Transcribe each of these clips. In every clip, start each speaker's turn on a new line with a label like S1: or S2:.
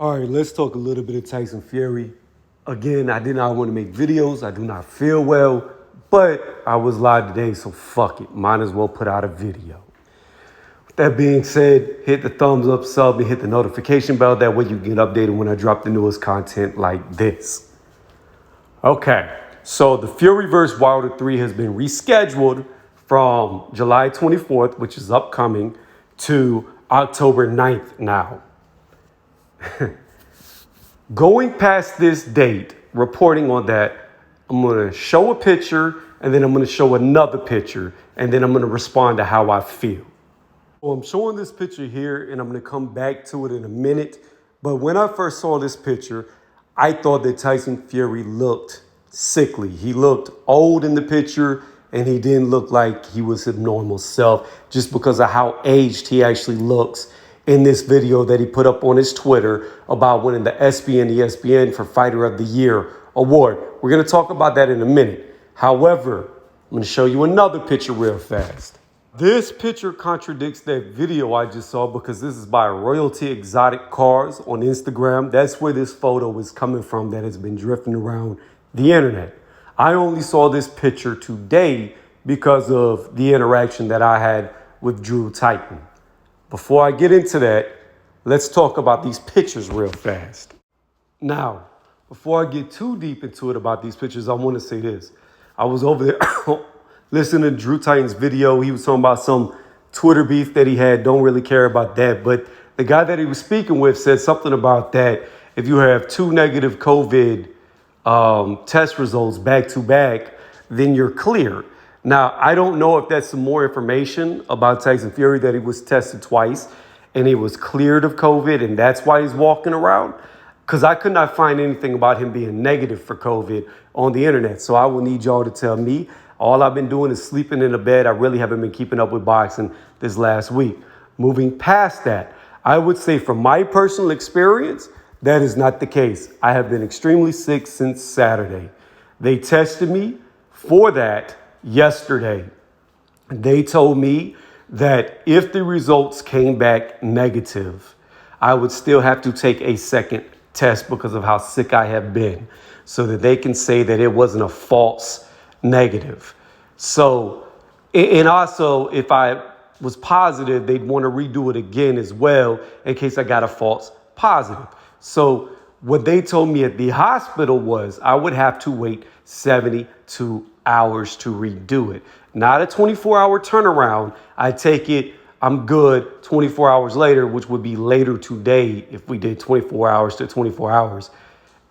S1: All right, let's talk a little bit of Tyson Fury. Again, I did not want to make videos. I do not feel well, but I was live today, so fuck it. Might as well put out a video. With that being said, hit the thumbs up, sub, and hit the notification bell. That way you can get updated when I drop the newest content like this. Okay, so the Fury vs. Wilder 3 has been rescheduled from July 24th, which is upcoming, to October 9th now. Going past this date, reporting on that, I'm going to show a picture and then I'm going to show another picture and then I'm going to respond to how I feel. So I'm showing this picture here and I'm going to come back to it in a minute. But when I first saw this picture, I thought that Tyson Fury looked sickly. He looked old in the picture and he didn't look like he was his normal self just because of how aged he actually looks in this video that he put up on his Twitter about winning the ESPN for Fighter of the Year award. We're going to talk about that in a minute. However, I'm going to show you another picture real fast. This picture contradicts that video I just saw because this is by Royalty Exotic Cars on Instagram. That's where this photo is coming from that has been drifting around the internet. I only saw this picture today because of the interaction that I had with Tyson. Before I get into that, let's talk about these pictures real fast. Now, before I get too deep into it about these pictures, I want to say this. I was over there listening to Tyson's video. He was talking about some Twitter beef that he had. Don't really care about that. But the guy that he was speaking with said something about that. If you have two negative COVID test results back to back, then you're clear. Now, I don't know if that's some more information about Tyson Fury, that he was tested twice and he was cleared of COVID and that's why he's walking around. Because I could not find anything about him being negative for COVID on the internet. So I will need y'all to tell me. All I've been doing is sleeping in the bed. I really haven't been keeping up with boxing this last week. Moving past that, I would say from my personal experience, that is not the case. I have been extremely sick since Saturday. They tested me for that yesterday. They told me that if the results came back negative, I would still have to take a second test because of how sick I have been, so that they can say that it wasn't a false negative. So, and also if I was positive, they'd want to redo it again as well in case I got a false positive. So what they told me at the hospital was I would have to wait 72 hours to redo it. Not a 24-hour turnaround. I take it, I'm good 24 hours later, which would be later today if we did 24 hours to 24 hours,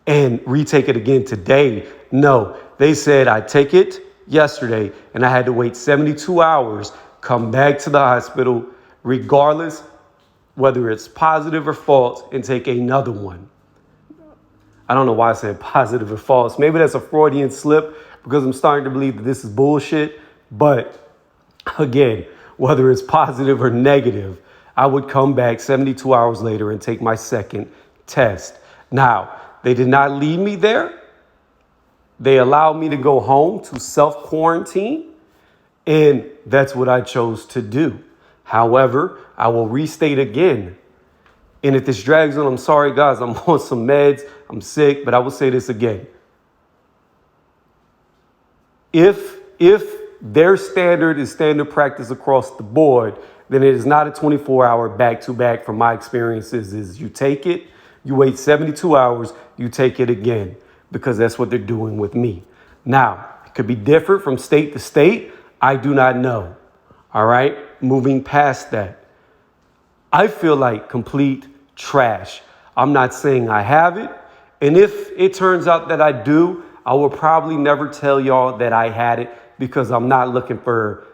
S1: and retake it again today. No, they said I take it yesterday and I had to wait 72 hours, come back to the hospital, regardless whether it's positive or false, and take another one. I don't know why I said positive or false. Maybe that's a Freudian slip because I'm starting to believe that this is bullshit. But again, whether it's positive or negative, I would come back 72 hours later and take my second test. Now, they did not leave me there. They allowed me to go home to self-quarantine, and that's what I chose to do. However, I will restate again. And if this drags on, I'm sorry, guys. I'm on some meds. I'm sick, but I will say this again. If their standard is standard practice across the board, then it is not a 24-hour back-to-back. From my experiences, is you take it, you wait 72 hours, you take it again, because that's what they're doing with me. Now, it could be different from state to state. I do not know. All right, moving past that, I feel like complete trash. I'm not saying I have it. And if it turns out that I do, I will probably never tell y'all that I had it because I'm not looking for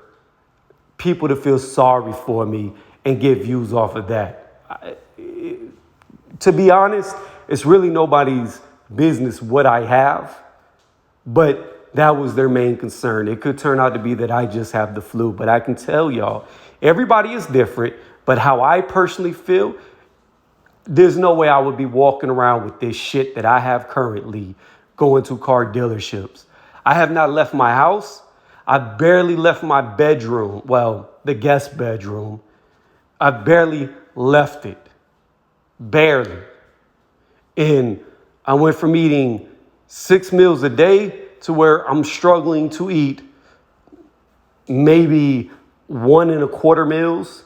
S1: people to feel sorry for me and get views off of that. To be honest, it's really nobody's business what I have, but that was their main concern. It could turn out to be that I just have the flu, but I can tell y'all, everybody is different, but how I personally feel, there's no way I would be walking around with this shit that I have currently going to car dealerships. I have not left my house. I barely left my bedroom. Well, the guest bedroom. I barely left it. Barely. And I went from eating 6 meals a day to where I'm struggling to eat maybe 1.25 meals.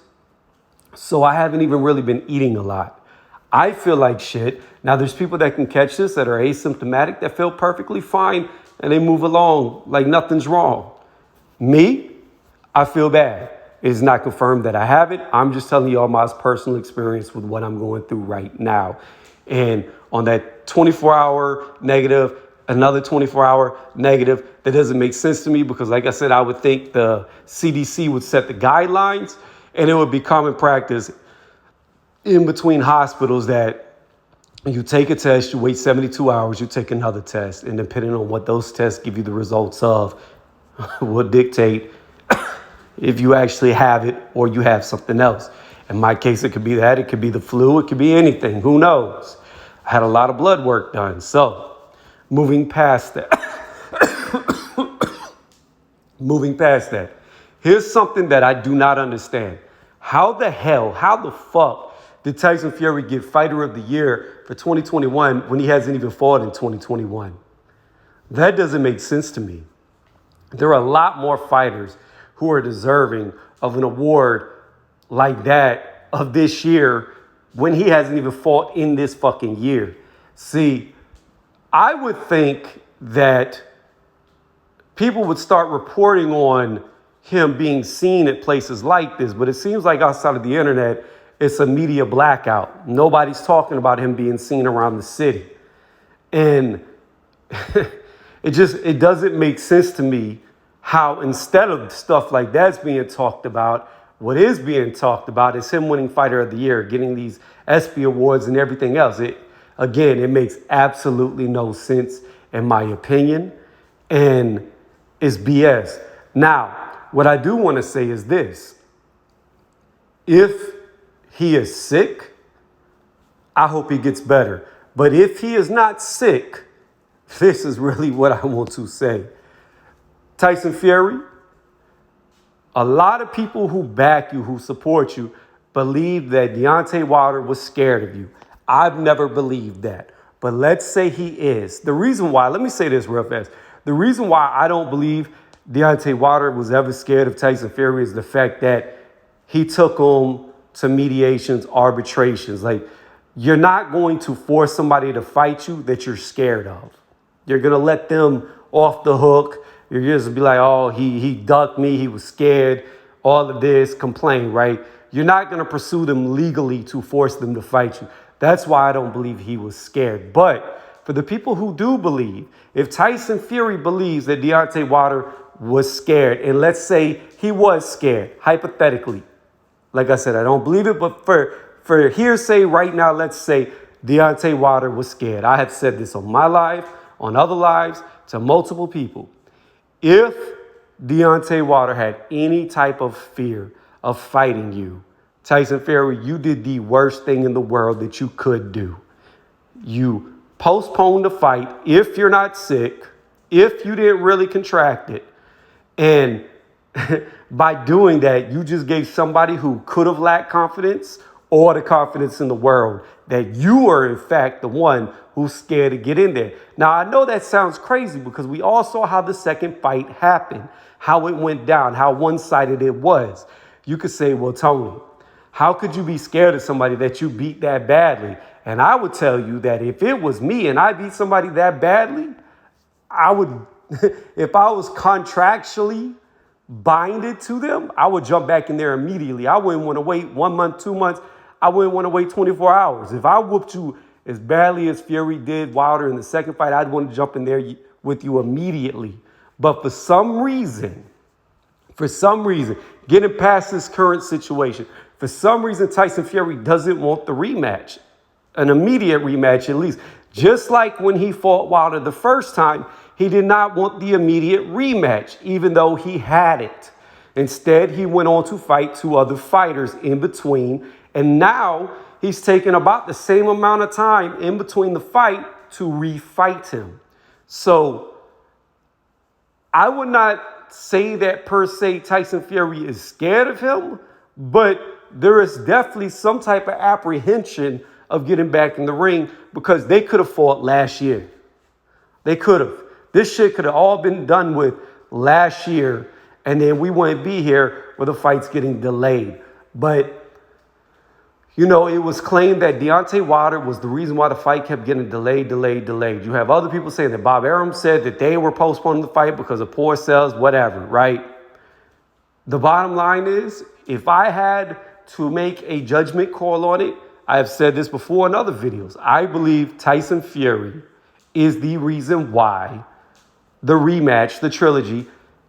S1: So I haven't even really been eating a lot. I feel like shit. Now there's people that can catch this that are asymptomatic that feel perfectly fine and they move along like nothing's wrong. Me, I feel bad. It's not confirmed that I have it. I'm just telling you all my personal experience with what I'm going through right now. And on that 24-hour negative, another 24-hour negative, that doesn't make sense to me because, like I said, I would think the CDC would set the guidelines and it would be common practice in between hospitals that you take a test, you wait 72 hours, you take another test, and depending on what those tests give you the results of will dictate if you actually have it or you have something else. In my case, it could be that, it could be the flu, it could be anything, who knows? I had a lot of blood work done. So moving past that, here's something that I do not understand. How the fuck did Tyson Fury get Fighter of the Year for 2021 when he hasn't even fought in 2021? That doesn't make sense to me. There are a lot more fighters who are deserving of an award like that of this year when he hasn't even fought in this fucking year. See, I would think that people would start reporting on him being seen at places like this, but it seems like outside of the internet, it's a media blackout. Nobody's talking about him being seen around the city. And it doesn't make sense to me how instead of stuff like that's being talked about, what is being talked about is him winning Fighter of the Year, getting these ESPY awards and everything else. It makes absolutely no sense in my opinion, and it's BS. Now, what I do want to say is this. If he is sick, I hope he gets better. But if he is not sick, this is really what I want to say. Tyson Fury, a lot of people who back you, who support you, believe that Deontay Wilder was scared of you. I've never believed that. But let's say he is. The reason why, let me say this real fast. The reason why I don't believe Deontay Wilder was ever scared of Tyson Fury is the fact that he took him to mediations, arbitrations. Like, you're not going to force somebody to fight you that you're scared of. You're going to let them off the hook. You're just be like, oh, he ducked me. He was scared. All of this, complain, right? You're not going to pursue them legally to force them to fight you. That's why I don't believe he was scared. But for the people who do believe, if Tyson Fury believes that Deontay Wilder was scared, and let's say he was scared, hypothetically, like I said, I don't believe it, but for hearsay right now, let's say Deontay Wilder was scared. I have said this on my live, on other lives, to multiple people. If Deontay Wilder had any type of fear of fighting you, Tyson Fury, you did the worst thing in the world that you could do. You postponed the fight if you're not sick, if you didn't really contract it. And by doing that, you just gave somebody who could have lacked confidence all the confidence in the world that you are, in fact, the one who's scared to get in there. Now, I know that sounds crazy because we all saw how the second fight happened, how it went down, how one-sided it was. You could say, well, Tony, how could you be scared of somebody that you beat that badly? And I would tell you that if it was me and I beat somebody that badly, I would, if I was contractually binded to them, I would jump back in there immediately. I wouldn't want to wait 1 month, 2 months. I wouldn't want to wait 24 hours. If I whooped you as badly as Fury did Wilder in the second fight, I'd want to jump in there with you immediately. But for some reason, getting past this current situation, for some reason, Tyson Fury doesn't want the rematch, an immediate rematch at least. Just like when he fought Wilder the first time, he did not want the immediate rematch, even though he had it. Instead, he went on to fight 2 other fighters in between. And now he's taken about the same amount of time in between the fight to refight him. So I would not say that per se Tyson Fury is scared of him, but there is definitely some type of apprehension of getting back in the ring because they could have fought last year. They could have. This shit could have all been done with last year, and then we wouldn't be here where the fight's getting delayed. But, you know, it was claimed that Deontay Wilder was the reason why the fight kept getting delayed. You have other people saying that Bob Arum said that they were postponing the fight because of poor sales, whatever, right? The bottom line is, if I had to make a judgment call on it, I have said this before in other videos, I believe Tyson Fury is the reason why the rematch, the trilogy,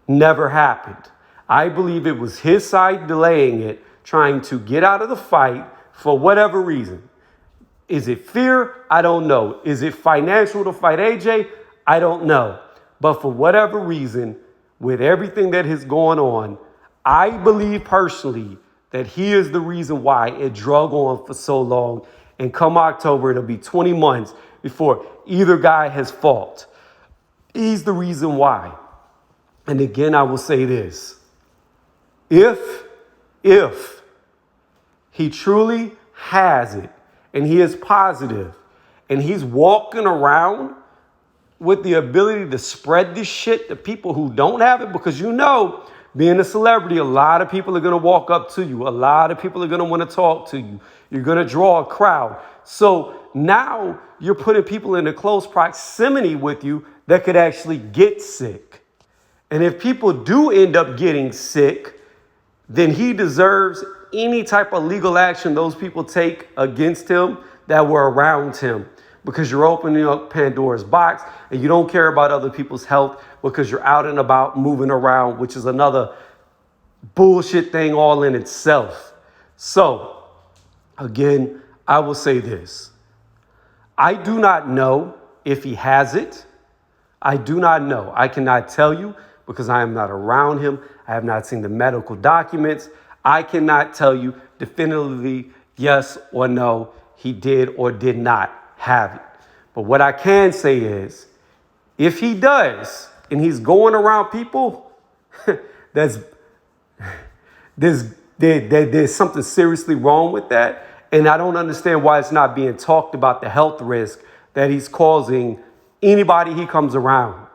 S1: never happened. I believe it was his side delaying it, trying to get out of the fight for whatever reason. Is it fear? I don't know. Is it financial to fight AJ? I don't know. But for whatever reason, with everything that has gone on, I believe personally that he is the reason why it drug on for so long. And come October, it'll be 20 months before either guy has fought. He's the reason why. And again, I will say this. If he truly has it and he is positive and he's walking around with the ability to spread this shit to people who don't have it, because you know, being a celebrity, a lot of people are going to walk up to you. A lot of people are going to want to talk to you. You're going to draw a crowd. So now you're putting people in a close proximity with you that could actually get sick. And if people do end up getting sick, then he deserves any type of legal action those people take against him that were around him, because you're opening up Pandora's box and you don't care about other people's health because you're out and about moving around, which is another bullshit thing all in itself. So, again, I will say this. I do not know if he has it. I do not know. I cannot tell you because I am not around him. I have not seen the medical documents. I cannot tell you definitively yes or no, he did or did not have it. But what I can say is, if he does, and he's going around people, there's something seriously wrong with that. And I don't understand why it's not being talked about, the health risk that he's causing anybody he comes around.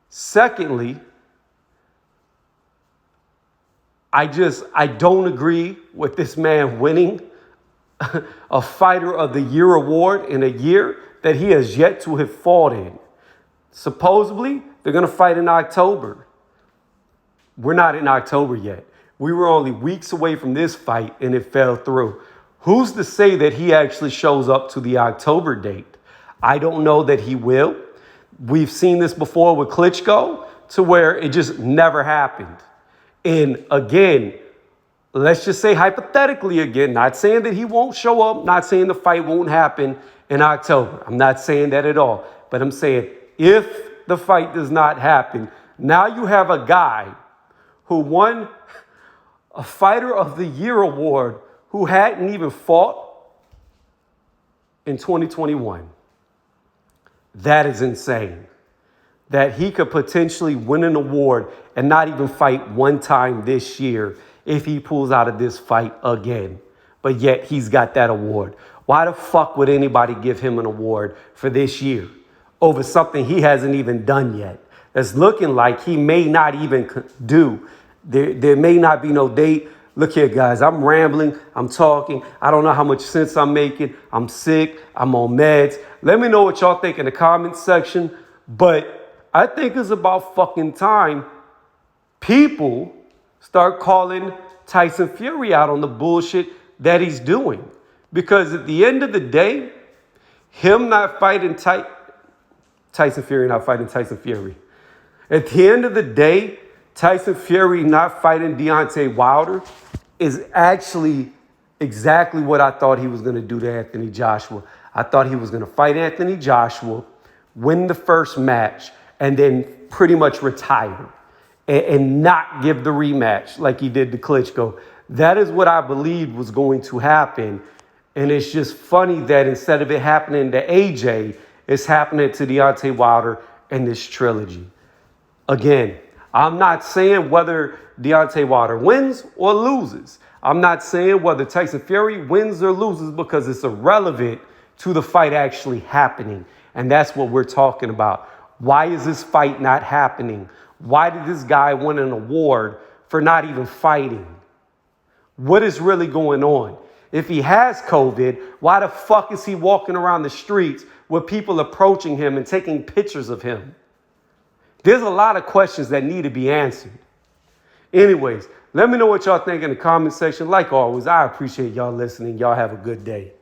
S1: Secondly, I don't agree with this man winning a Fighter of the Year award in a year that he has yet to have fought in. Supposedly, they're going to fight in October. We're not in October yet. We were only weeks away from this fight and it fell through. Who's to say that he actually shows up to the October date? I don't know that he will. We've seen this before with Klitschko, to where it just never happened. And again, let's just say hypothetically again, not saying that he won't show up, not saying the fight won't happen in October. I'm not saying that at all. But I'm saying if the fight does not happen, now you have a guy who won a Fighter of the Year award who hadn't even fought in 2021. That is insane. That he could potentially win an award and not even fight one time this year if he pulls out of this fight again. But yet he's got that award. Why the fuck would anybody give him an award for this year over something he hasn't even done yet? That's looking like he may not even do. There may not be no date. Look here, guys, I'm rambling. I'm talking. I don't know how much sense I'm making. I'm sick. I'm on meds. Let me know what y'all think in the comments section. But I think it's about fucking time people start calling Tyson Fury out on the bullshit that he's doing. Because at the end of the day, him not fighting Tyson Fury not fighting Tyson Fury. At the end of the day, Tyson Fury not fighting Deontay Wilder is actually exactly what I thought he was going to do to Anthony Joshua. I thought he was going to fight Anthony Joshua, win the first match, and then pretty much retire and not give the rematch like he did to Klitschko. That is what I believed was going to happen. And it's just funny that instead of it happening to AJ, it's happening to Deontay Wilder in this trilogy. Again, I'm not saying whether Deontay Wilder wins or loses. I'm not saying whether Tyson Fury wins or loses because it's irrelevant to the fight actually happening. And that's what we're talking about. Why is this fight not happening? Why did this guy win an award for not even fighting? What is really going on? If he has COVID, why the fuck is he walking around the streets with people approaching him and taking pictures of him? There's a lot of questions that need to be answered. Anyways, let me know what y'all think in the comment section. Like always, I appreciate y'all listening. Y'all have a good day.